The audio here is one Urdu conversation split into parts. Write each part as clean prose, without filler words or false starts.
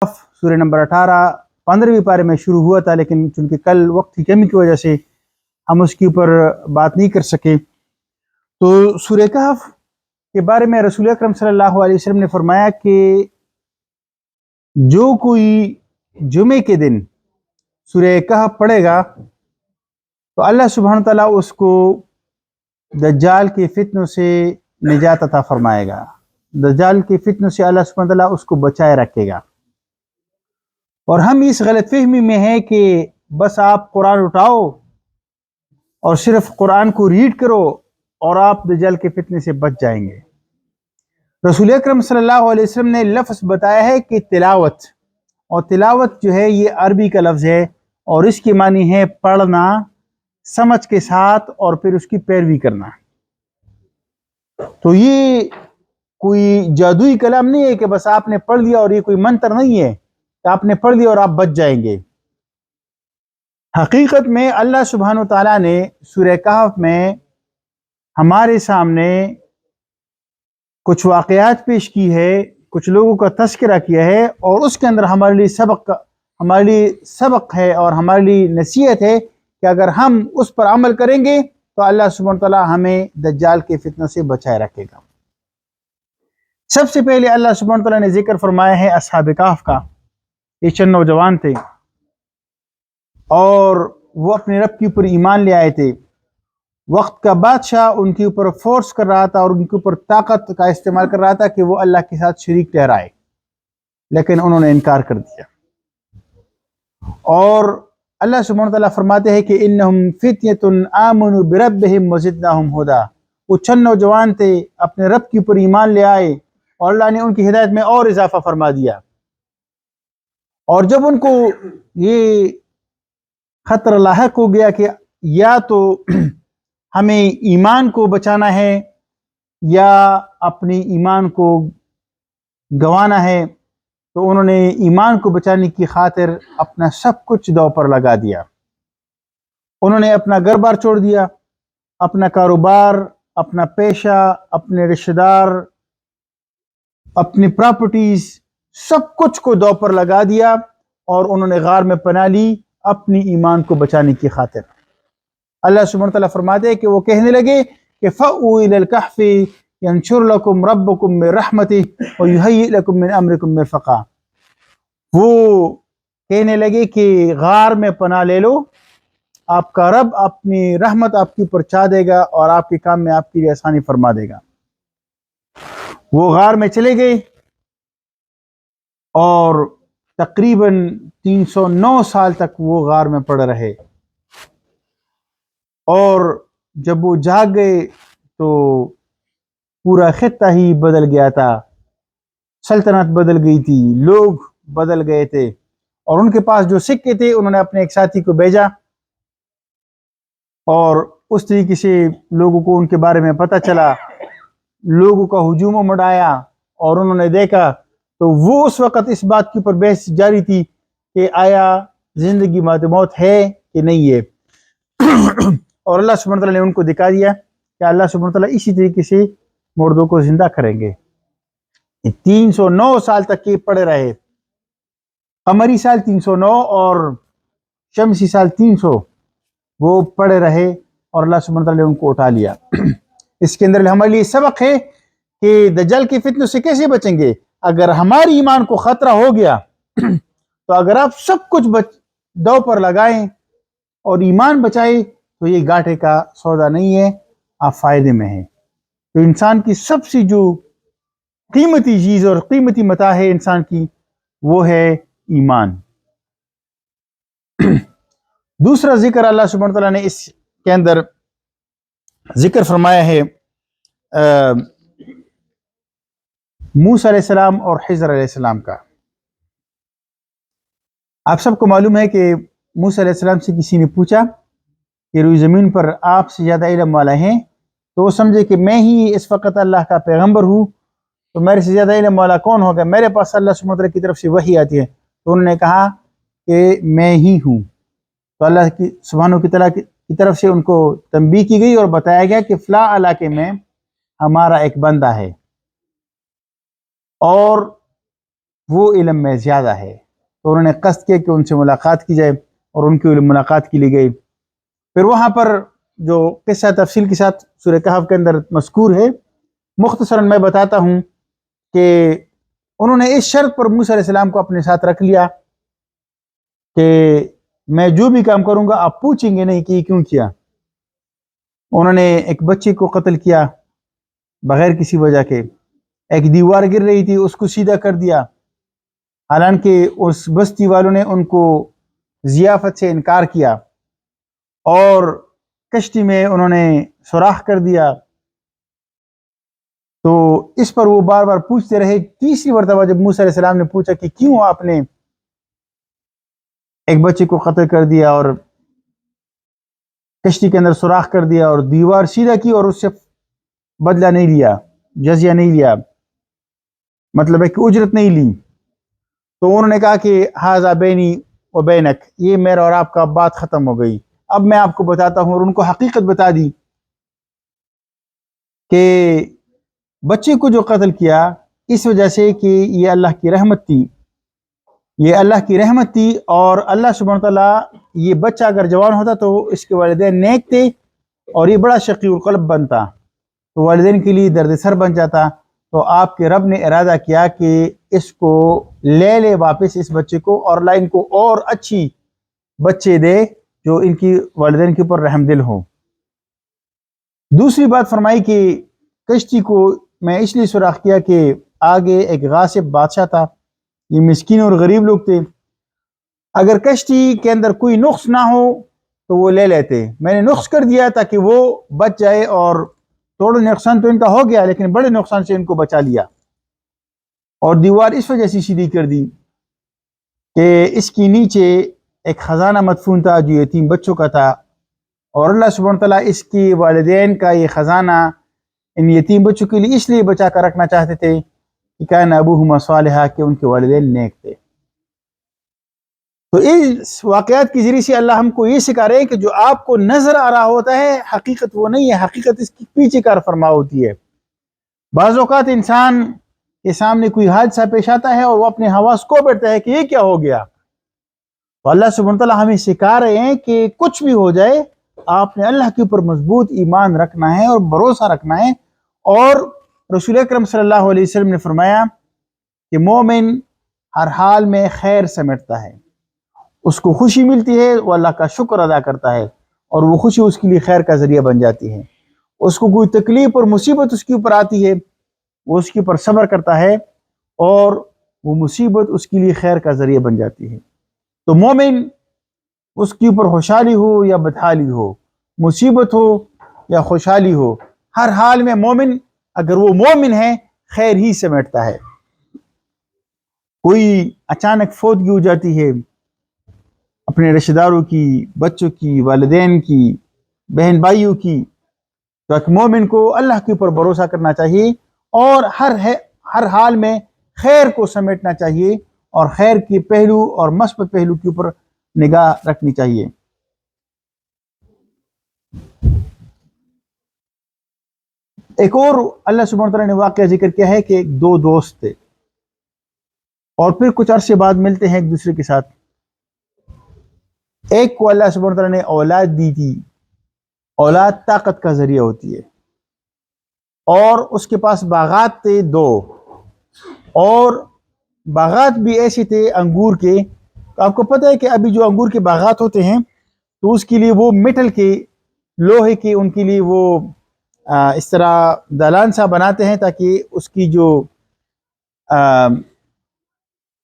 سورہ نمبر 18 15ویں پارے میں شروع ہوا تھا، لیکن چونکہ کل وقت کی کمی کی وجہ سے ہم اس کے اوپر بات نہیں کر سکے۔ تو سورہ کہف کے بارے میں رسول اکرم صلی اللہ علیہ وسلم نے فرمایا کہ جو کوئی جمعے کے دن سورہ کہف پڑھے گا تو اللہ سبحانہ تعالیٰ اس کو دجال کے فتنوں سے نجات عطا فرمائے گا۔ دجال کے فتنوں سے اللہ سبحانہ تعالیٰ اس کو بچائے رکھے گا۔ اور ہم اس غلط فہمی میں ہیں کہ بس آپ قرآن اٹھاؤ اور صرف قرآن کو ریڈ کرو اور آپ دجال کے فتنے سے بچ جائیں گے۔ رسول اکرم صلی اللہ علیہ وسلم نے لفظ بتایا ہے کہ تلاوت، اور تلاوت جو ہے یہ عربی کا لفظ ہے اور اس کی معنی ہے پڑھنا سمجھ کے ساتھ اور پھر اس کی پیروی کرنا۔ تو یہ کوئی جادوئی کلام نہیں ہے کہ بس آپ نے پڑھ لیا، اور یہ کوئی منتر نہیں ہے کہ آپ نے پڑھ لیا اور آپ بچ جائیں گے۔ حقیقت میں اللہ سبحانہ تعالیٰ نے سورہ کہف میں ہمارے سامنے کچھ واقعات پیش کی ہے، کچھ لوگوں کا تذکرہ کیا ہے، اور اس کے اندر ہمارے لیے سبق ہے اور ہمارے لیے نصیحت ہے کہ اگر ہم اس پر عمل کریں گے تو اللہ سبحانہ تعالیٰ ہمیں دجال کے فتنوں سے بچائے رکھے گا۔ سب سے پہلے اللہ سبحانہ تعالیٰ نے ذکر فرمایا ہے اصحاب کہف کا۔ یہ چند نوجوان تھے اور وہ اپنے رب کے اوپر ایمان لے آئے تھے۔ وقت کا بادشاہ ان کے اوپر فورس کر رہا تھا اور ان کے اوپر طاقت کا استعمال کر رہا تھا کہ وہ اللہ کے ساتھ شریک ٹھہرائے، لیکن انہوں نے انکار کر دیا۔ اور اللہ سبحانہ تعالیٰ فرماتے ہیں کہ انہم فتیۃ آمنوا بربہم وزدناہم ھدی۔ وہ چند نوجوان تھے، اپنے رب کے اوپر ایمان لے آئے اور اللہ نے ان کی ہدایت میں اور اضافہ فرما دیا۔ اور جب ان کو یہ خطرہ لاحق ہو گیا کہ یا تو ہمیں ایمان کو بچانا ہے یا اپنی ایمان کو گنوانا ہے، تو انہوں نے ایمان کو بچانے کی خاطر اپنا سب کچھ داؤ پر لگا دیا۔ انہوں نے اپنا گھر بار چھوڑ دیا، اپنا کاروبار، اپنا پیشہ، اپنے رشتہ دار، اپنی پراپرٹیز، سب کچھ کو داؤ پر لگا دیا، اور انہوں نے غار میں پناہ لی اپنی ایمان کو بچانے کی خاطر۔ اللہ سبحانہ تعالیٰ فرماتے ہیں کہ وہ کہنے لگے کہ فَأْوُوا إِلَى الْكَهْفِ يَنشُرْ لَكُمْ رَبُّكُمْ مِنْ رَحْمَتِهِ وَيُهَيِّئْ لَكُمْ مِنْ أَمْرِكُمْ مِرْفَقًا۔ وہ کہنے لگے کہ غار میں پناہ لے لو، آپ کا رب اپنی رحمت آپ کے اوپر چھا دے گا اور آپ کے کام میں آپ کے لیے آسانی فرما دے گا۔ وہ غار میں چلے گئے اور تقریباً 309 سال تک وہ غار میں پڑے رہے، اور جب وہ جاگ گئے تو پورا خطہ ہی بدل گیا تھا، سلطنت بدل گئی تھی، لوگ بدل گئے تھے، اور ان کے پاس جو سکے تھے انہوں نے اپنے ایک ساتھی کو بھیجا، اور اس طریقے سے لوگوں کو ان کے بارے میں پتہ چلا، لوگوں کا ہجوم امڑ آیا، اور انہوں نے دیکھا تو وہ اس وقت اس بات کے اوپر بحث جاری تھی کہ آیا زندگی بعد موت ہے کہ نہیں ہے۔ اور اللہ سبحانہ تعالیٰ نے ان کو دکھا دیا کہ اللہ سبحانہ تعالیٰ اسی طریقے سے مردوں کو زندہ کریں گے۔ 309 سال تک یہ پڑے رہے، قمری سال 309 اور شمسی سال 300 وہ پڑے رہے، اور اللہ سبحانہ تعالیٰ نے ان کو اٹھا لیا۔ اس کے اندر ہمارے لیے سبق ہے کہ دجال کے فتنوں سے کیسے بچیں گے۔ اگر ہماری ایمان کو خطرہ ہو گیا تو اگر آپ سب کچھ دو پر لگائیں اور ایمان بچائیں تو یہ گھاٹے کا سودا نہیں ہے، آپ فائدے میں ہیں۔ تو انسان کی سب سے جو قیمتی چیز اور قیمتی متاع ہے انسان کی، وہ ہے ایمان۔ دوسرا ذکر اللہ سبحانہ تعالیٰ نے اس کے اندر ذکر فرمایا ہے موسیٰ علیہ السلام اور خضر علیہ السلام کا۔ آپ سب کو معلوم ہے کہ موسیٰ علیہ السلام سے کسی نے پوچھا کہ روئی زمین پر آپ سے زیادہ علم والا ہیں، تو وہ سمجھے کہ میں ہی اس وقت اللہ کا پیغمبر ہوں، تو میرے سے زیادہ علم والا کون ہوگا، میرے پاس اللہ سبحانہ تعالیٰ کی طرف سے وحی آتی ہے۔ تو انہوں نے کہا کہ میں ہی ہوں۔ تو اللہ کی سبحانہ کی تعالیٰ کی طرف سے ان کو تنبیہ کی گئی اور بتایا گیا کہ فلاں علاقے میں ہمارا ایک بندہ ہے، اور وہ علم میں زیادہ ہے. تو انہوں نے قصد کیا کہ ان سے ملاقات کی جائے اور ان کی ملاقات کی لی گئی. پھر وہاں پر جو قصہ تفصیل کے ساتھ سورہ کہف کے اندر مذکور ہے، مختصراً میں بتاتا ہوں کہ انہوں نے اس شرط پر موسیٰ علیہ السلام کو اپنے ساتھ رکھ لیا کہ میں جو بھی کام کروں گا آپ پوچھیں گے نہیں کہ یہ کیوں کیا. انہوں نے ایک بچے کو قتل کیا بغیر کسی وجہ کے. ایک دیوار گر رہی تھی اس کو سیدھا کر دیا، حالانکہ اس بستی والوں نے ان کو ضیافت سے انکار کیا. اور کشتی میں انہوں نے سوراخ کر دیا. تو اس پر وہ بار بار پوچھتے رہے. تیسری مرتبہ جب موسیٰ علیہ السلام نے پوچھا کہ کیوں آپ نے ایک بچے کو قتل کر دیا اور کشتی کے اندر سوراخ کر دیا اور دیوار سیدھا کی اور اس سے بدلہ نہیں لیا، جزیہ نہیں لیا، مطلب ہے کہ اجرت نہیں لی، تو انہوں نے کہا کہ ھذا بینی و بینک، یہ میرا اور آپ کا بات ختم ہو گئی، اب میں آپ کو بتاتا ہوں. اور ان کو حقیقت بتا دی کہ بچے کو جو قتل کیا اس وجہ سے کہ یہ اللہ کی رحمت تھی، یہ اللہ کی رحمت تھی. اور اللہ سبحانہ تعالیٰ، یہ بچہ اگر جوان ہوتا تو اس کے والدین نیک تھے اور یہ بڑا شقی القلب بنتا تو والدین کے لیے درد سر بن جاتا. تو آپ کے رب نے ارادہ کیا کہ اس کو لے لے واپس اس بچے کو، اور اللہ ان کو اور اچھی بچے دے جو ان کی والدین کے اوپر رحم دل ہو. دوسری بات فرمائی کہ کشتی کو میں اس لیے سوراخ کیا کہ آگے ایک غاصب بادشاہ تھا، یہ مسکین اور غریب لوگ تھے، اگر کشتی کے اندر کوئی نقص نہ ہو تو وہ لے لیتے. میں نے نقص کر دیا تاکہ وہ بچ جائے، اور تھوڑا نقصان تو ان کا ہو گیا لیکن بڑے نقصان سے ان کو بچا لیا. اور دیوار اس وجہ سے سیدھی کر دی کہ اس کی نیچے ایک خزانہ مدفون تھا جو یتیم بچوں کا تھا، اور اللہ سبحانہ تعالیٰ اس کی والدین کا یہ خزانہ ان یتیم بچوں کے لیے اس لیے بچا کر رکھنا چاہتے تھے کہ کان ابوہما صالحا، کہ ان کے والدین نیک تھے. تو اس واقعات کے ذریعے سے اللہ ہم کو یہ سکھا رہے ہیں کہ جو آپ کو نظر آ رہا ہوتا ہے حقیقت وہ نہیں ہے، حقیقت اس کی پیچھے کار فرما ہوتی ہے. بعض اوقات انسان کے سامنے کوئی حادثہ پیش آتا ہے اور وہ اپنے حواس کو بیٹھتا ہے کہ یہ کیا ہو گیا. تو اللہ سبحانہ تعالیٰ ہمیں سکھا رہے ہیں کہ کچھ بھی ہو جائے آپ نے اللہ کے اوپر مضبوط ایمان رکھنا ہے اور بھروسہ رکھنا ہے. اور رسول اکرم صلی اللہ علیہ وسلم نے فرمایا کہ مومن ہر حال میں خیر سمیٹتا ہے، اس کو خوشی ملتی ہے وہ اللہ کا شکر ادا کرتا ہے اور وہ خوشی اس کے لیے خیر کا ذریعہ بن جاتی ہے. اس کو کوئی تکلیف اور مصیبت اس کے اوپر آتی ہے وہ اس کے اوپر صبر کرتا ہے اور وہ مصیبت اس کے لیے خیر کا ذریعہ بن جاتی ہے. تو مومن اس کے اوپر خوشحالی ہو یا بدحالی ہو، مصیبت ہو یا خوشحالی ہو، ہر حال میں مومن اگر وہ مومن ہے خیر ہی سمیٹتا ہے. کوئی اچانک فوتگی ہو جاتی ہے اپنے رشتہ داروں کی، بچوں کی، والدین کی، بہن بھائیوں کی، تو ایک مومن کو اللہ کے اوپر بھروسہ کرنا چاہیے اور ہر حال میں خیر کو سمیٹنا چاہیے اور خیر کے پہلو اور مثبت پہلو کے اوپر نگاہ رکھنی چاہیے. ایک اور اللہ سبحانہ تعالیٰ نے واقعہ ذکر کیا ہے کہ دو دوست تھے اور پھر کچھ عرصے بعد ملتے ہیں ایک دوسرے کے ساتھ. ایک کو اللہ سبحانہ تعالیٰ نے اولاد دی تھی. اولاد طاقت کا ذریعہ ہوتی ہے، اور اس کے پاس باغات تھے دو، اور باغات بھی ایسے تھے انگور کے. آپ کو پتہ ہے کہ ابھی جو انگور کے باغات ہوتے ہیں تو اس کے لیے وہ میٹل کے، لوہے کے، ان کے لیے وہ اس طرح دالان سا بناتے ہیں تاکہ اس کی جو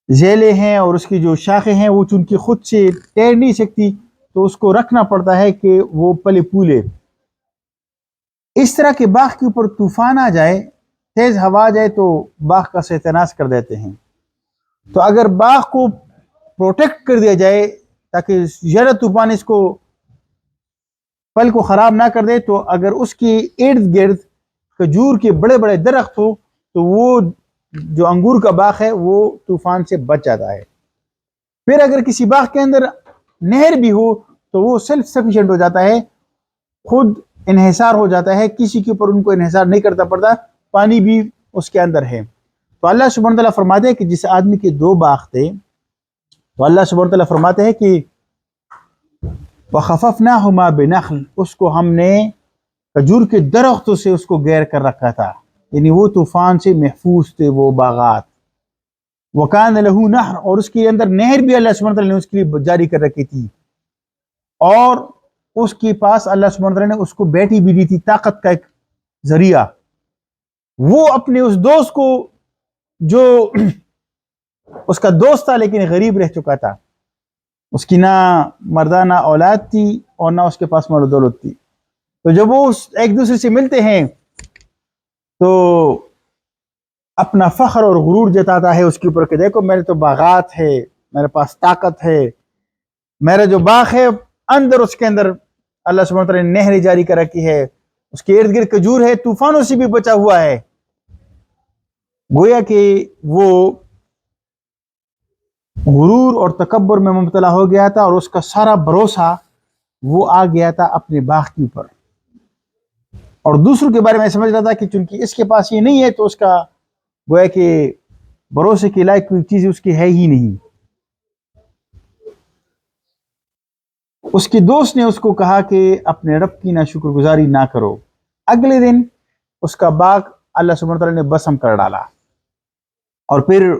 ذیلیں ہیں اور اس کی جو شاخیں ہیں وہ چونکہ خود سے تیر نہیں سکتی تو اس کو رکھنا پڑتا ہے کہ وہ پلے پولے. اس طرح کے باغ کے اوپر طوفان آ جائے، تیز ہوا جائے تو باغ کا ستیاناش کر دیتے ہیں. تو اگر باغ کو پروٹیکٹ کر دیا جائے تاکہ زیادہ طوفان اس کو پل کو خراب نہ کر دے، تو اگر اس کے ارد گرد کھجور کے بڑے بڑے درخت ہو تو وہ جو انگور کا باغ ہے وہ طوفان سے بچ جاتا ہے. پھر اگر کسی باغ کے اندر نہر بھی ہو تو وہ سیلف سفیشینٹ ہو جاتا ہے، خود انحصار ہو جاتا ہے، کسی کے اوپر ان کو انحصار نہیں کرتا پڑتا، پانی بھی اس کے اندر ہے. تو اللہ سبحانہ تعالیٰ فرماتے ہیں کہ جس آدمی کے 2 باغ تھے تو اللہ سبحانہ تعالیٰ فرماتے ہیں کہ وَخَفَفْنَاهُمَا بِنَخْلٍ، اس کو ہم نے کھجور کے درختوں سے اس کو گیر کر رکھا تھا، یعنی وہ طوفان سے محفوظ تھے وہ باغات۔ وَكَانَ لَهُ نَهْرٌ، اور اس کے اندر نہر بھی اللہ سبحانہ تعالیٰ نے اس کے لیے جاری کر رکھی تھی، اور اس کے پاس اللہ سبحانہ تعالیٰ نے اس کو بیٹی بھی دی تھی، طاقت کا ایک ذریعہ۔ وہ اپنے اس دوست کو، جو اس کا دوست تھا لیکن غریب رہ چکا تھا، اس کی نہ مردانہ اولاد تھی اور نہ اس کے پاس مال و دولت تھی، تو جب وہ ایک دوسرے سے ملتے ہیں تو اپنا فخر اور غرور جتاتا ہے اس کے اوپر کہ دیکھو میرے تو باغات ہے، میرے پاس طاقت ہے، میرا جو باغ ہے اندر اس کے اندر اللہ سبحانہ تعالیٰ نے نہر جاری کر رکھی ہے، اس کے ارد گرد کھجور ہے، طوفانوں سے بھی بچا ہوا ہے۔ گویا کہ وہ غرور اور تکبر میں مبتلا ہو گیا تھا اور اس کا سارا بھروسہ وہ آ گیا تھا اپنے باغ کے اوپر، اور دوسروں کے بارے میں سمجھ رہا تھا کہ چونکہ اس کے پاس یہ نہیں ہے تو اس کا گویا کہ بھروسے کے لائق کوئی چیز اس کی ہے ہی نہیں۔ اس کے دوست نے اس کو کہا کہ اپنے رب کی نہ شکر گزاری نہ کرو۔ اگلے دن اس کا باغ اللہ سبحانہ تعالیٰ نے بسم کر ڈالا، اور پھر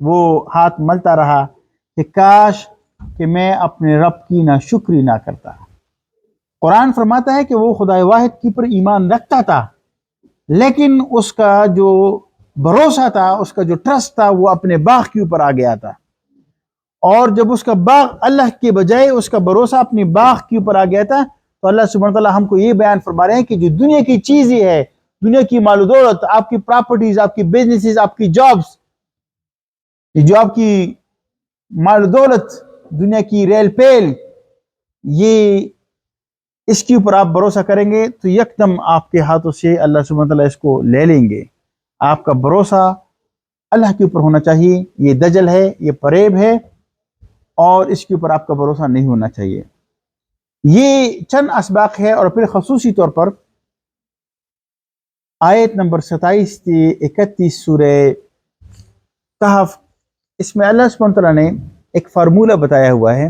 وہ ہاتھ ملتا رہا کہ کاش کہ میں اپنے رب کی نہ شکری نہ کرتا۔ قرآن فرماتا ہے کہ وہ خدا واحد کے اوپر ایمان رکھتا تھا، لیکن اس کا جو بھروسہ تھا، اس کا جو ٹرسٹ تھا، وہ اپنے باغ کے اوپر آ گیا تھا، اور جب اس کا باغ اللہ کے بجائے اس کا بھروسہ اپنے باغ کے اوپر آ گیا تھا تو اللہ سبحانہ تعالیٰ ہم کو یہ بیان فرما رہے ہیں کہ جو دنیا کی چیزیں ہے، دنیا کی مال و دولت، آپ کی پراپرٹیز، آپ کی بزنسز، آپ کی جابز، جو آپ کی مال و دولت، دنیا کی ریل پیل، یہ اس کے اوپر آپ بھروسہ کریں گے تو یکدم آپ کے ہاتھوں سے اللہ سبحانہ تعالیٰ اس کو لے لیں گے۔ آپ کا بھروسہ اللہ کے اوپر ہونا چاہیے، یہ دجل ہے، یہ فریب ہے، اور اس کے اوپر آپ کا بھروسہ نہیں ہونا چاہیے۔ یہ چند اسباق ہے، اور پھر خصوصی طور پر آیت نمبر 27 سے 31 سورہ کہف، اس میں اللہ سبحانہ تعالیٰ نے ایک فارمولہ بتایا ہوا ہے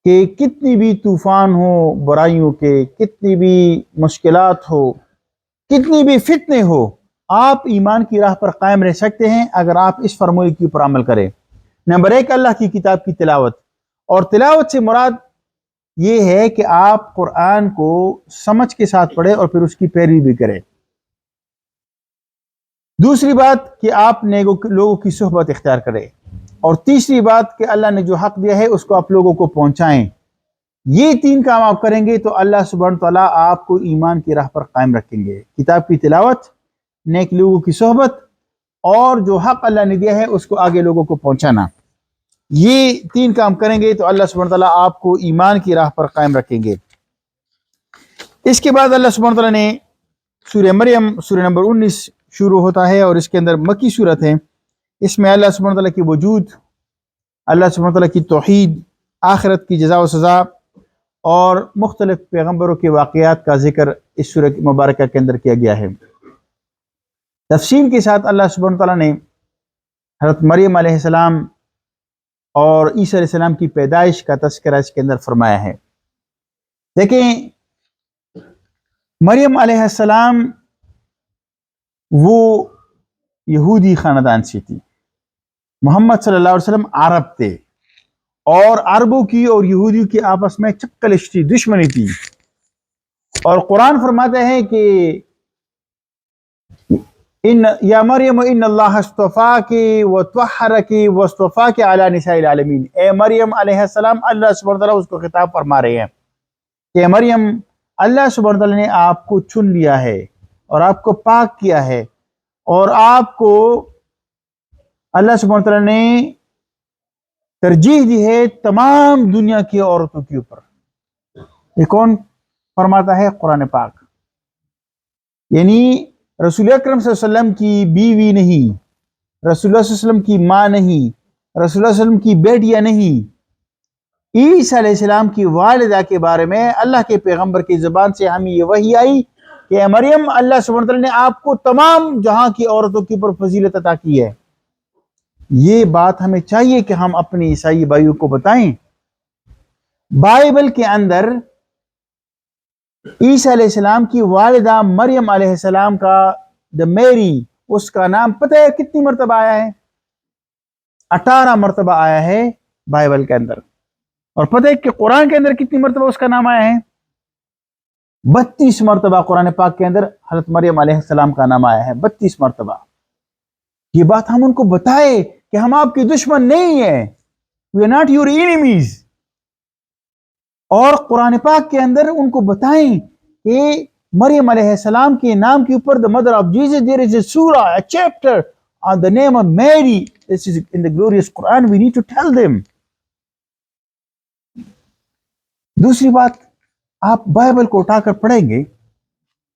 کہ کتنی بھی طوفان ہو برائیوں کے، کتنی بھی مشکلات ہو، کتنی بھی فتنے ہو، آپ ایمان کی راہ پر قائم رہ سکتے ہیں اگر آپ اس فارمولے کے اوپر عمل کریں۔ نمبر 1، اللہ کی کتاب کی تلاوت، اور تلاوت سے مراد یہ ہے کہ آپ قرآن کو سمجھ کے ساتھ پڑھیں اور پھر اس کی پیروی بھی کریں۔ دوسری بات کہ آپ لوگوں کی صحبت اختیار کریں، اور تیسری بات کہ اللہ نے جو حق دیا ہے اس کو آپ لوگوں کو پہنچائیں۔ یہ 3 کام آپ کریں گے تو اللہ سبحانہ تعالیٰ آپ کو ایمان کی راہ پر قائم رکھیں گے۔ کتاب کی تلاوت، نیک لوگوں کی صحبت، اور جو حق اللہ نے دیا ہے اس کو آگے لوگوں کو پہنچانا۔ یہ 3 کام کریں گے تو اللہ سبحانہ تعالیٰ آپ کو ایمان کی راہ پر قائم رکھیں گے۔ اس کے بعد اللہ سبحانہ تعالیٰ نے سورہ مریم، سورہ نمبر 19 شروع ہوتا ہے، اور اس کے اندر مکی صورت ہے۔ اس میں اللہ سبحانہ تعالیٰ کی وجود، اللہ سبحانہ تعالیٰ کی توحید، آخرت کی جزا و سزا، اور مختلف پیغمبروں کے واقعات کا ذکر اس سورہ مبارکہ کے اندر کیا گیا ہے۔ تفصیل کے ساتھ اللہ سبحانہ تعالیٰ نے حضرت مریم علیہ السلام اور عیسیٰ علیہ السلام کی پیدائش کا تذکرہ اس کے اندر فرمایا ہے۔ دیکھیں، مریم علیہ السلام وہ یہودی خاندان سے تھی، محمد صلی اللہ علیہ وسلم عرب تھے، اور عربوں کی اور یہودیوں کی آپس میں چکلش تھی، دشمنی تھی، اور قرآن فرماتا ہے کہ یا مریم ان اللہ اصطفاکی وطہرکی واصطفاکی علی نساء العالمین، اے مریم علیہ السلام، اللہ سبحانہ تعالیٰ اس کو خطاب فرما رہے ہیں کہ مریم، اللہ سبحانہ تعالیٰ نے آپ کو چن لیا ہے اور آپ کو پاک کیا ہے، اور آپ کو اللہ سبحانہ تعالیٰ نے ترجیح دی ہے تمام دنیا کی عورتوں کے اوپر۔ یہ کون فرماتا ہے؟ قرآن پاک۔ یعنی رسول اکرم صلی اللہ علیہ وسلم کی بیوی نہیں، رسول اللہ صلی اللہ علیہ وسلم کی ماں نہیں، رسول اللہ صلی اللہ علیہ وسلم کی بیٹیاں نہیں، عیسیٰ علیہ السلام کی والدہ کے بارے میں اللہ کے پیغمبر کی زبان سے ہمیں یہ وحی آئی کہ اے مریم اللہ سبحانہ وتعالی نے آپ کو تمام جہاں کی عورتوں کے اوپر فضیلت عطا کی ہے. یہ بات ہمیں چاہیے کہ ہم اپنے عیسائی بھائیوں کو بتائیں. بائبل کے اندر عیسیٰ علیہ السلام کی والدہ مریم علیہ السلام کا میری اس کا نام پتہ ہے کتنی مرتبہ آیا ہے؟ 18 مرتبہ آیا ہے بائبل کے اندر. اور پتہ ہے کہ قرآن کے اندر کتنی مرتبہ اس کا نام آیا ہے؟ 32 مرتبہ قرآن پاک کے اندر حضرت مریم علیہ السلام کا نام آیا ہے. 32 مرتبہ. یہ بات ہم ان کو بتائے کہ ہم آپ کے دشمن نہیں ہیں. We are not your enemies. اور قرآن پاک کے اندر ان کو بتائیں کہ مریم علیہ السلام کے نام کے اوپر the mother of Jesus, there is a surah, a chapter on the name of Mary. This is in the glorious Quran. We need to tell them. دوسری بات, آپ بائبل کو اٹھا کر پڑھیں گے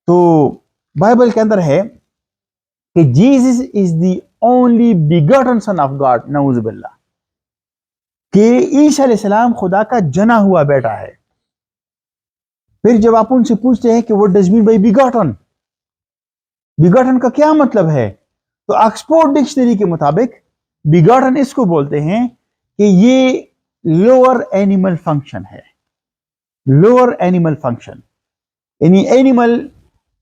تو بائبل کے اندر ہے کہ Jesus is the only begotten son of God. نعوذ باللہ. کہ عیسیٰ علیہ السلام خدا کا جنا ہوا بیٹا ہے. پھر جب آپ ان سے پوچھتے ہیں کہ what does mean by begotten, begotten کا کیا مطلب ہے, تو آکسفورڈ ڈکشنری کے مطابق begotten اس کو بولتے ہیں کہ یہ لوور اینیمل فنکشن ہے. لوور اینیمل فنکشن یعنی اینیمل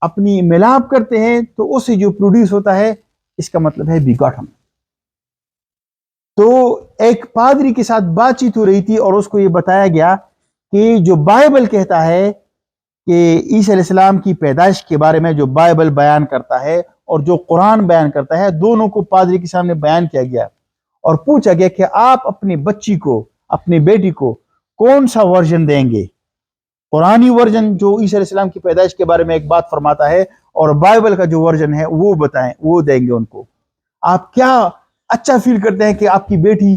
اپنی ملاپ کرتے ہیں تو اس سے جو پروڈیوس ہوتا ہے, اس کا مطلب ہے begotten. تو ایک پادری کے ساتھ بات چیت ہو رہی تھی اور اس کو یہ بتایا گیا کہ جو بائبل کہتا ہے کہ عیسیٰ علیہ السلام کی پیدائش کے بارے میں جو بائبل بیان کرتا ہے اور جو قرآن بیان کرتا ہے, دونوں کو پادری کے سامنے بیان کیا گیا اور پوچھا گیا کہ آپ اپنی بچی کو, اپنی بیٹی کو کون سا ورژن دیں گے؟ قرآنی ورژن جو عیسیٰ علیہ السلام کی پیدائش کے بارے میں ایک بات فرماتا ہے, اور بائبل کا جو ورژن ہے وہ بتائیں, وہ دیں گے ان کو. آپ کیا اچھا فیل کرتے ہیں کہ آپ کی بیٹی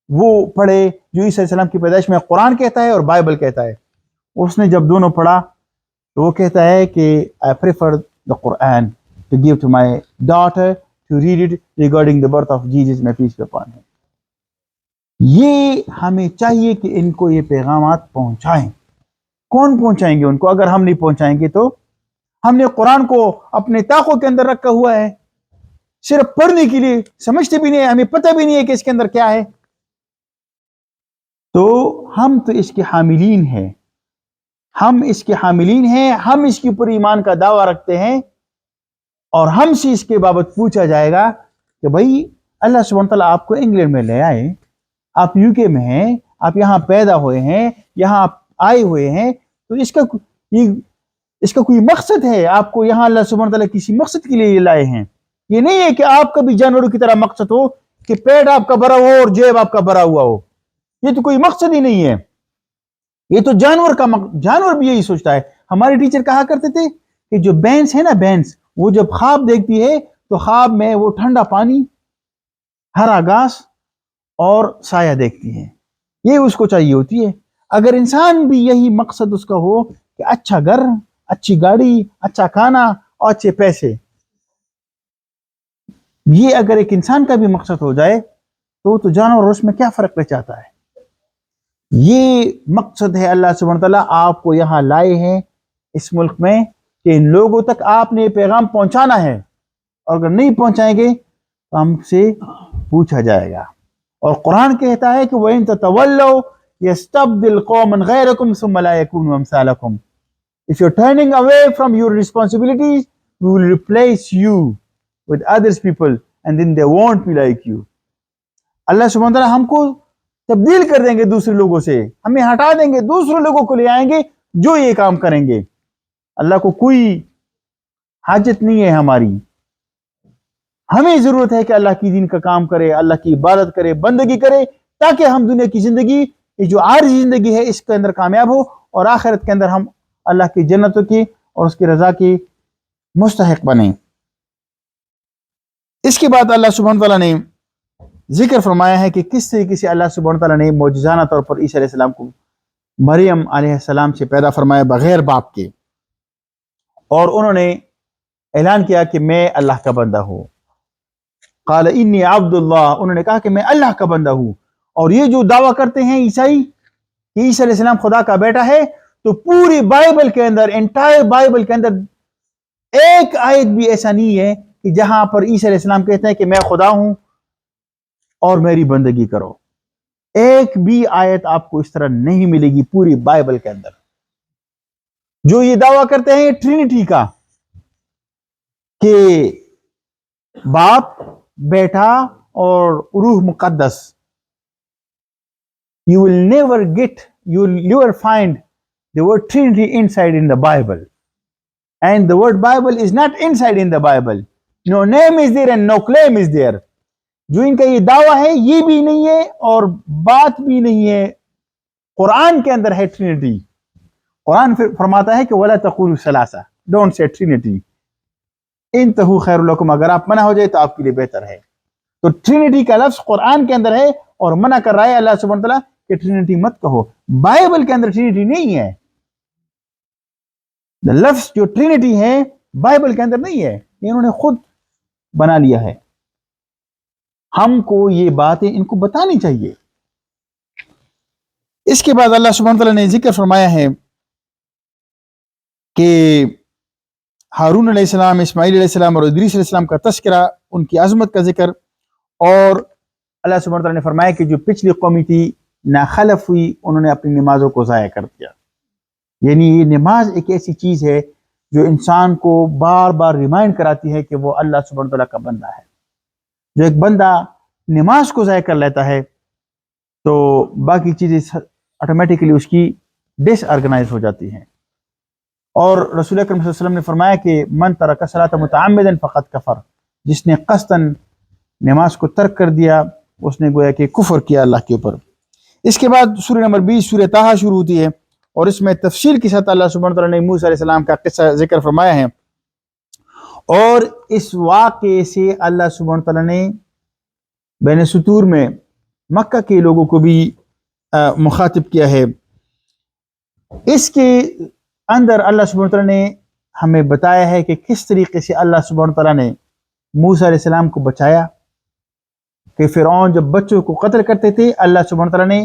وہ پڑھے جو عیسیٰ علیہ السلام کی پیدائش میں قرآن کہتا ہے اور بائبل کہتا ہے. اس نے جب دونوں پڑھا تو وہ کہتا ہے کہ I prefer the Quran to give to my daughter to read it regarding the birth of Jesus, may peace be upon him. یہ ہمیں چاہیے کہ ان کو یہ پیغامات پہنچائیں. کون پہنچائیں گے ان کو اگر ہم نہیں پہنچائیں گے؟ تو ہم نے قرآن کو اپنے طاقوں کے اندر رکھا ہوا ہے صرف پڑھنے کے لیے, سمجھتے بھی نہیں ہے, ہمیں پتہ بھی نہیں ہے کہ اس کے اندر کیا ہے. تو ہم تو اس کے حاملین ہیں, ہم اس کے حاملین ہیں, ہم اس کے اوپر ایمان کا دعویٰ رکھتے ہیں, اور ہم سے اس کے بابت پوچھا جائے گا کہ بھائی اللہ سبحانہ تعالیٰ آپ کو انگلینڈ میں لے آئے, آپ یو کے میں ہیں, آپ یہاں پیدا ہوئے ہیں, یہاں آپ آئے ہوئے ہیں, تو اس کا کوئی مقصد ہے؟ آپ کو یہاں اللہ سبحانہ تعالیٰ کسی مقصد کے لیے لائے ہیں. یہ نہیں ہے کہ آپ کا بھی جانوروں کی طرح مقصد ہو کہ پیٹ آپ کا بھرا ہو اور جیب آپ کا بھرا ہوا ہو. یہ تو کوئی مقصد ہی نہیں ہے. یہ تو جانور بھی یہی سوچتا ہے. ہمارے ٹیچر کہا کرتے تھے کہ جو بینس ہے نا, بینس, وہ جب خواب دیکھتی ہے تو خواب میں وہ ٹھنڈا پانی, ہرا گھاس اور سایہ دیکھتی ہے. یہ اس کو چاہیے ہوتی ہے. اگر انسان بھی یہی مقصد اس کا ہو کہ اچھا گھر, اچھی گاڑی, اچھا کھانا اور اچھے پیسے, یہ اگر ایک انسان کا بھی مقصد ہو جائے تو جانور اور اس میں کیا فرق رہ جاتا ہے؟ یہ مقصد ہے. اللہ سبحانہ تعالیٰ آپ کو یہاں لائے ہیں اس ملک میں کہ ان لوگوں تک آپ نے پیغام پہنچانا ہے, اور اگر نہیں پہنچائیں گے تو ہم سے پوچھا جائے گا. اور قرآن کہتا ہے کہ وَإِن تَتَوَلَّوْا يَسْتَبْدِلْ قَوْمًا غَيْرَكُمْ ثُمَّ لَا يَكُونُوا أَمْثَالَكُمْ. If you're turning away from your responsibilities, we will replace you with others people and then they won't be like you. اللہ سبحانہ تعالیٰ ہم کو تبدیل کر دیں گے دوسرے لوگوں سے, ہمیں ہٹا دیں گے, دوسرے لوگوں کو لے آئیں گے جو یہ کام کریں گے. اللہ کو کوئی حاجت نہیں ہے ہماری. ہمیں ضرورت ہے کہ اللہ کی دین کا کام کرے, اللہ کی عبادت کرے, بندگی کرے, تاکہ ہم دنیا کی زندگی, یہ جو عارضی زندگی ہے, اس کے اندر کامیاب ہو, اور آخرت کے اندر ہم اللہ کی جنتوں کی اور اس کی رضا کی مستحق بنیں. اس کے بعد اللہ سبحانہ تعالیٰ نے ذکر فرمایا ہے کہ کس طریقے سے اللہ سبحانہ تعالیٰ نے معجزانہ طور پر عیسیٰ علیہ السلام کو مریم علیہ السلام سے پیدا فرمایا بغیر باپ کے, اور انہوں نے اعلان کیا کہ میں اللہ کا بندہ ہوں. قال انی عبد اللہ, انہوں نے کہا کہ میں اللہ کا بندہ ہوں. اور یہ جو دعویٰ کرتے ہیں عیسائی کہ عیسیٰ علیہ السلام خدا کا بیٹا ہے, تو پوری بائبل کے اندر, انٹائر بائبل کے اندر ایک آیت بھی ایسا نہیں ہے کہ جہاں پر عیسیٰ علیہ السلام کہتے ہیں کہ میں خدا ہوں اور میری بندگی کرو. ایک بھی آیت آپ کو اس طرح نہیں ملے گی پوری بائبل کے اندر. جو یہ دعویٰ کرتے ہیں ٹرینٹی کا کہ باپ، بیٹا اور روح مقدس، you will never find the word Trinity inside in the Bible. And the word Bible is not inside in the Bible. No name is there and no claim is there. جو ان کا یہ دعویٰ ہے یہ بھی نہیں ہے اور بات بھی نہیں ہے. قرآن کے اندر ہے ٹرینٹی. قرآن فرماتا ہے کہ وَلَا تَقُولُوا ثَلَاثَةً, don't say Trinity. انتہوا خیر لکم, اگر آپ منع ہو جائے تو آپ کے لیے بہتر ہے. تو ٹرینٹی کا لفظ قرآن کے اندر ہے اور منع کر رہا ہے اللہ سبحانہ وتعالیٰ کہ ٹرینٹی مت کہو. بائبل کے اندر ٹرینٹی نہیں ہے. لفظ جو ٹرینٹی ہے بائبل کے اندر نہیں ہے, انہوں نے خود بنا لیا ہے. ہم کو یہ باتیں ان کو بتانی چاہیے. اس کے بعد اللہ سبحانہ وتعالیٰ نے ذکر فرمایا ہے کہ ہارون علیہ السلام، اسماعیل علیہ السلام اور ادریس علیہ السلام کا تذکرہ، ان کی عظمت کا ذکر. اور اللہ سبحانہ وتعالیٰ نے فرمایا کہ جو پچھلی قومی تھی ناخلف ہوئی، انہوں نے اپنی نمازوں کو ضائع کر دیا. یعنی یہ نماز ایک ایسی چیز ہے جو انسان کو بار بار ریمائنڈ کراتی ہے کہ وہ اللہ سبحانہ وتعالیٰ کا بندہ ہے. جو ایک بندہ نماز کو ضائع کر لیتا ہے تو باقی چیزیں آٹومیٹکلی اس کی ڈس آرگنائز ہو جاتی ہیں. اور رسول اکرم صلی اللہ علیہ وسلم نے فرمایا کہ من ترک الصلاۃ متعمدا فقد کفر، جس نے قصداً نماز کو ترک کر دیا اس نے گویا کہ کفر کیا اللہ کے اوپر. اس کے بعد سورہ نمبر 20 سورہ طٰہٰ شروع ہوتی ہے اور اس میں تفصیل کے ساتھ اللہ سبحانہ وتعالیٰ نے موسیٰ علیہ السلام کا قصہ ذکر فرمایا ہے. اور اس واقعے سے اللہ سبحانہ وتعالیٰ نے بین سطور میں مکہ کے لوگوں کو بھی مخاطب کیا ہے. اس کے اندر اللہ سبحانہ وتعالیٰ نے ہمیں بتایا ہے کہ کس طریقے سے اللہ سبحانہ وتعالیٰ نے موسیٰ علیہ السلام کو بچایا. کہ فرعون جب بچوں کو قتل کرتے تھے اللہ سبحانہ وتعالیٰ نے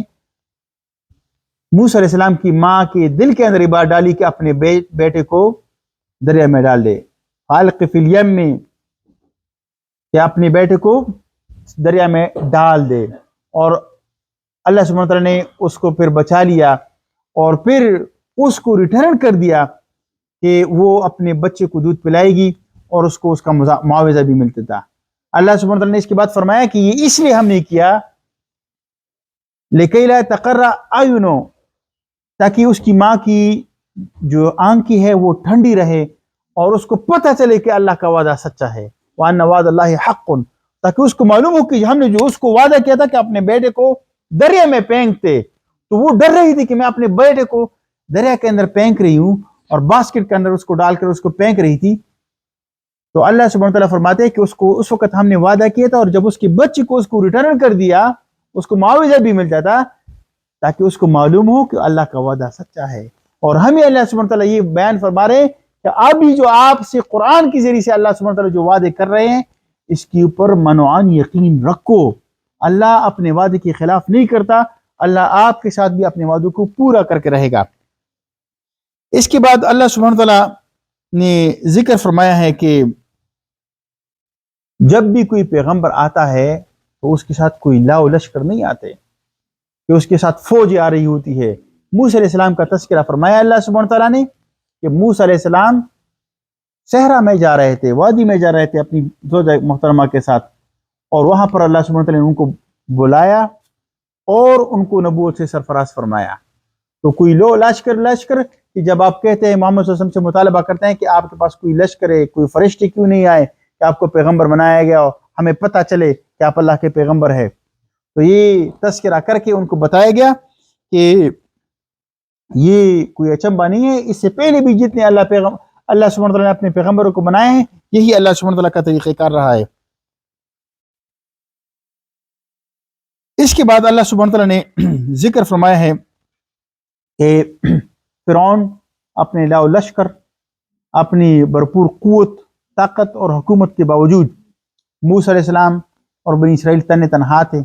موسیٰ علیہ السلام کی ماں کے دل کے اندر یہ بات ڈالی کہ اپنے بیٹے کو دریا میں ڈال دے. فالق فی الیم میں، کہ اپنے بیٹے کو دریا میں ڈال دے. اور اللہ سبحانہ وتعالیٰ نے اس کو پھر بچا لیا اور پھر اس کو ریٹرن کر دیا کہ وہ اپنے بچے کو دودھ پلائے گی اور اس کو اس کا معاوضہ بھی ملتا تھا. اللہ سبحانہ وتعالیٰ نے اس کے بعد فرمایا کہ یہ اس لیے ہم نے کیا لِكَيْ لَا تَقَرَّ أَعْيُنُهُ، تاکہ اس کی ماں کی جو آنکھی ہے وہ ٹھنڈی رہے اور اس کو پتہ چلے کہ اللہ کا وعدہ سچا ہے. وَأَنَّ وَعْدَ اللَّهِ حَقٌّ، تاکہ اس کو معلوم ہو کہ ہم نے جو اس کو وعدہ کیا تھا کہ اپنے بیٹے کو دریا میں پھینکتے، تو وہ ڈر رہی تھی کہ میں اپنے بیٹے کو دریا کے اندر پھینک رہی ہوں اور باسکٹ کے اندر اس کو ڈال کر اس کو پھینک رہی تھی. تو اللہ سبحانہ تعالیٰ فرماتے ہیں کہ اس کو اس وقت ہم نے وعدہ کیا تھا اور جب اس کے بچے کو اس کو ریٹرن کر دیا اس کو معاوضہ بھی ملتا تھا تاکہ اس کو معلوم ہو کہ اللہ کا وعدہ سچا ہے. اور ہمیں اللہ سبحانہ تعالیٰ یہ بیان فرما رہے ہیں کہ ابھی جو آپ سے قرآن کے ذریعے سے اللہ سبحانہ تعالیٰ جو وعدے کر رہے ہیں اس کے اوپر منوعان یقین رکھو. اللہ اپنے وعدے کے خلاف نہیں کرتا، اللہ آپ کے ساتھ بھی اپنے وعدوں کو پورا کر کے رہے گا. اس کے بعد اللہ سبحانہ تعالیٰ نے ذکر فرمایا ہے کہ جب بھی کوئی پیغمبر آتا ہے تو اس کے ساتھ کوئی لاؤ لشکر نہیں آتے کہ اس کے ساتھ فوج آ رہی ہوتی ہے. موسیٰ علیہ السلام کا تذکرہ فرمایا اللہ سبحانہ تعالیٰ نے کہ موسیٰ علیہ السلام صحرا میں جا رہے تھے، وادی میں جا رہے تھے اپنی زوجہ محترمہ کے ساتھ، اور وہاں پر اللہ سبحانہ تعالیٰ نے ان کو بلایا اور ان کو نبوت سے سرفراز فرمایا. تو کوئی لو لشکر کہ جب آپ کہتے ہیں محمد صلی اللہ علیہ وسلم سے مطالبہ کرتے ہیں کہ آپ کے پاس کوئی لشکر ہے، کوئی فرشتے کیوں نہیں آئے کہ آپ کو پیغمبر بنایا گیا اور ہمیں پتہ چلے کہ آپ اللہ کے پیغمبر ہے. تو یہ تذکرہ کر کے ان کو بتایا گیا کہ یہ کوئی اچنبا نہیں ہے، اس سے پہلے بھی جتنے اللہ سبحانہ تعالیٰ نے اپنے پیغمبروں کو بنائے ہیں یہی اللہ سبحانہ تعالیٰ کا طریقہ کار رہا ہے. اس کے بعد اللہ سبحانہ تعالیٰ نے ذکر فرمایا ہے کہ فرعون اپنے لاؤ لشکر، اپنی بھرپور قوت، طاقت اور حکومت کے باوجود موسیٰ علیہ السلام اور بنی اسرائیل تنہا تھے.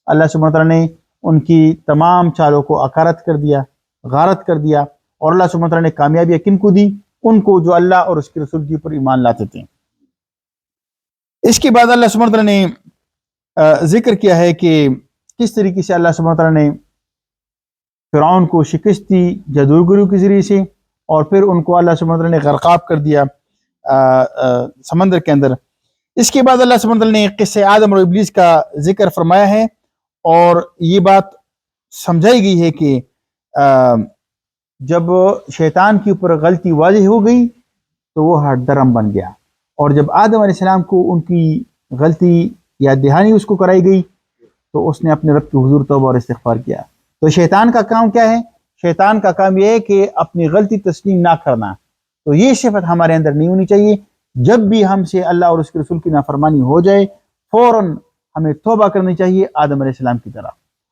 اللہ سبحانہ تعالیٰ نے ان کی تمام چالوں کو اکارت کر دیا، غارت کر دیا. اور اللہ سبحانہ تعالیٰ نے کامیابی کن کو دی؟ ان کو جو اللہ اور اس کے رسول کے اوپر ایمان لاتے تھے۔ اس کے بعد اللہ سبحانہ وتعالیٰ نے ذکر کیا ہے کہ کس طریقے سے اللہ سبحانہ وتعالیٰ نے فرعون کو شکست دی جادوگروں کے ذریعے سے، اور پھر ان کو اللہ سبحانہ وتعالیٰ نے غرقاب کر دیا سمندر کے اندر۔ اس کے بعد اللہ سبحانہ وتعالیٰ نے قصہ آدم اور ابلیس کا ذکر فرمایا ہے، اور یہ بات سمجھائی گئی ہے کہ جب شیطان کے اوپر غلطی واضح ہو گئی تو وہ ہٹ درم بن گیا، اور جب آدم علیہ السلام کو ان کی غلطی یاد دہانی اس کو کرائی گئی تو اس نے اپنے رب کے حضور توبہ اور استغفار کیا۔ تو شیطان کا کام کیا ہے؟ شیطان کا کام یہ ہے کہ اپنی غلطی تسلیم نہ کرنا، تو یہ صفت ہمارے اندر نہیں ہونی چاہیے۔ جب بھی ہم سے اللہ اور اس کے رسول کی نافرمانی ہو جائے فوراً ہمیں توبہ کرنی چاہیے، آدم علیہ السلام کی طرح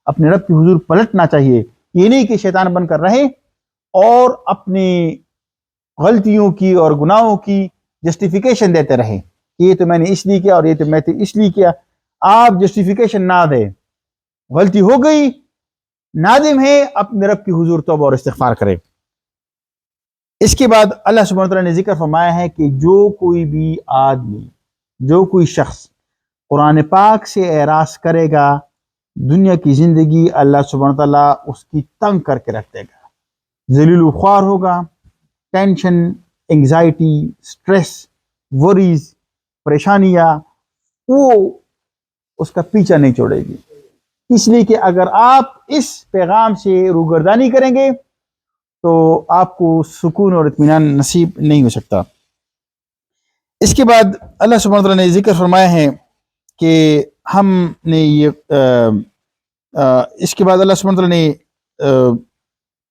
اپنے رب کے حضور پلٹنا چاہیے۔ یہ نہیں کہ شیطان بن کر رہے اور اپنی غلطیوں کی اور گناہوں کی جسٹیفیکیشن دیتے رہے کہ یہ تو میں نے اس لیے کیا اور یہ تو میں نے اس لیے کیا۔ آپ جسٹیفیکیشن نہ دیں، غلطی ہو گئی، نادم ہے، اپنے رب کی حضور توبہ اور استغفار کرے۔ اس کے بعد اللہ سبحانہ وتعالیٰ نے ذکر فرمایا ہے کہ جو کوئی بھی آدمی، جو کوئی شخص قرآن پاک سے اعراض کرے گا، دنیا کی زندگی اللہ سبحانہ وتعالیٰ اس کی تنگ کر کے رکھ دے گا، ذلیل و خوار ہوگا، ٹینشن، انگزائٹی، سٹریس، وریز، پریشانیاں، وہ اس کا پیچھا نہیں چھوڑے گی۔ اس لیے کہ اگر آپ اس پیغام سے روگردانی کریں گے تو آپ کو سکون اور اطمینان نصیب نہیں ہو سکتا۔ اس کے بعد اللہ سبحانہ وتعالیٰ نے ذکر فرمایا ہے کہ ہم نے اس کے بعد اللہ سبحانہ وتعالیٰ نے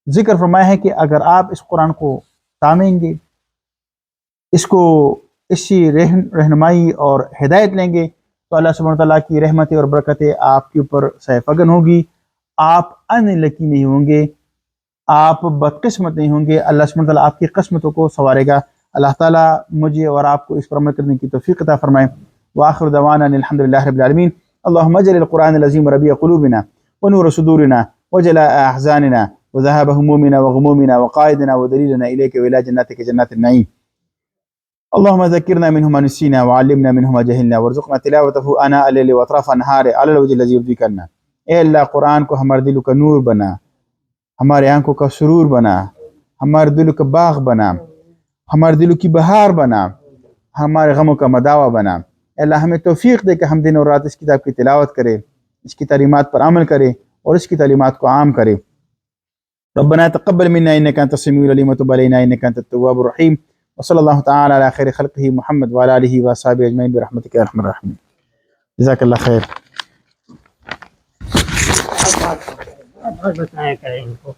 ذکر فرمایا ہے کہ اگر آپ اس قرآن کو تامیں گے، اس کو اس سے رہنمائی اور ہدایت لیں گے تو اللہ سبحانہ وتعالیٰ کی رحمتیں اور برکتیں آپ کے اوپر سیفگن ہوگی، آپ ان لکی نہیں ہوں گے، آپ بدقسمت نہیں ہوں گے، اللہ سبحانہ وتعالیٰ آپ کی قسمتوں کو سنوارے گا۔ اللہ تعالیٰ مجھے اور آپ کو اس پر عمل کرنے کی توفیق عطا فرمائے۔ وآخر دعوانا ان الحمد للہ رب العالمین۔ اللہم اجعل القرآن العظیم ربیع قلوبنا ونور صدورنا وجلاء احزاننا وذهاب همومنا وغمومنا وقائدنا ودليلنا إليك وإلى جناتك جنات النعيم. اللهم ذكرنا منه ما نسينا وعلمنا منه ما جهلنا وارزقنا تلاوته آناء الليل وأطراف النهار على الوجه الذي يرضيك عنا. اے اللہ قرآن کو ہمارے دلوں کا نور بنا، ہمارے آنکھوں کا سرور بنا، ہمارے دلوں کا باغ بنا، ہمارے دلوں کی بہار بنا، ہمارے غموں کا مداوا بنا۔ اے اللہ ہمیں توفیق دے کہ ہم دن اور رات اس کتاب کی تلاوت کریں، اس کی تعلیمات پر عمل کریں اور اس کی تعلیمات کو عام کریں۔ ربنا تقبل منا انك انت السميع العليم وتب علينا انك انت التواب الرحيم، وصلى الله تعالى على خير خلقه محمد وعلى اله واصحابه اجمعين برحمتك يا ارحم الراحمين۔ جزاك الله خير۔